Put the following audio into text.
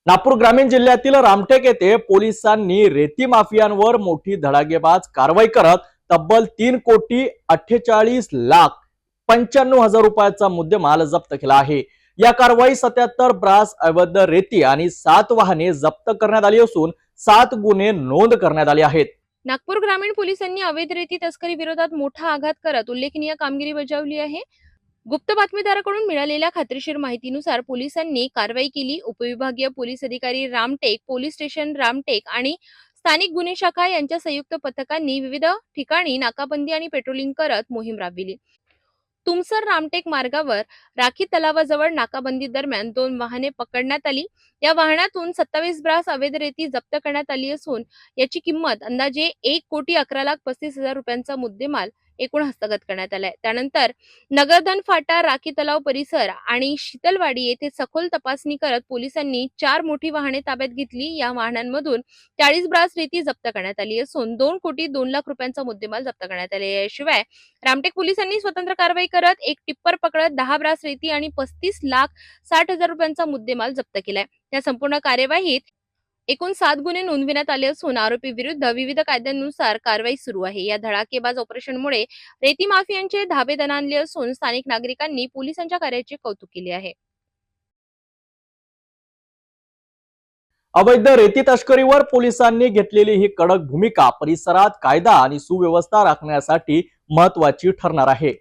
नागपूर ग्रामीण जिल्ह्यातील रामटेक येथे पोलिसांनी रेती माफियांवर मोठी धडाकेबाज कारवाई करत तब्बल 3,48,95,हजार रुपयाचा मुद्देमाल जप्त केला आहे। या कारवाई 77 ब्रास अवैध रेती आणि 7 वाहने जप्त करण्यात आली असून 7 गुन्हे नोंद करण्यात आले आहेत। नागपूर ग्रामीण पोलिसांनी अवैध रेती तस्करी विरोधात मोठा आघात करत उल्लेखनीय कामगिरी बजावली आहे। गुप्त बातमीदाराकडून मिळालेल्या खात्रीशीर माहितीनुसार पोलिसांनी कारवाई केली। उपविभागीय पोलीस अधिकारी रामटेक, पोलीस स्टेशन रामटेक आणि स्थानिक गुन्हे शाखा यांच्या संयुक्त पथकांनी विविध ठिकाणी नाकाबंदी आणि पेट्रोलिंग करत मोहीम राबविली। तुमसर रामटेक मार्गावर राखी तलावाजवळ नाकाबंदी दरम्यान 2 वाहने पकडण्यात आली। या वाहनातून 27 ब्रास अवैध रेती जप्त करण्यात आली असून याची किंमत अंदाजे 1,35,35,000 रुपयांचा मुद्देमाल एकूण हस्तगत करण्यात आलाय। त्यानंतर नगरधन फाटा, राखी तलाव परिसर आणि शीतलवाडी येथे सखोल तपासणी करत पोलिसांनी 4 मोठी वाहने ताब्यात घेतली। या वाहनांमधून 40 ब्रास रेती जप्त करण्यात आली असून 2,02,00,000 रुपयांचा मुद्देमाल जप्त करण्यात आले। याशिवाय रामटेक पोलिसांनी स्वतंत्र कारवाई करत एक टिप्पर पकडत 10 ब्रास रेती आणि 35,60,000 रुपयांचा मुद्देमाल जप्त केलाय। या संपूर्ण कार्यवाहीत एकूण 7 गुन्हे नोंदविण्यात आले असून आरोपी विरुद्ध विविध कायद्यांनुसार कारवाई सुरू आहे। या धडाकेबाज ऑपरेशनमुळे रेती माफियांचे धाबे दणाणले असून स्थानिक नागरिकांनी पोलिसांच्या कार्याचे कौतुक केले आहे। अवैध रेती तस्करीवर पोलिसांनी घेतलेली ही कडक भूमिका परिसरात कायदा आणि सुव्यवस्था राखण्यासाठी महत्त्वाची ठरणार आहे।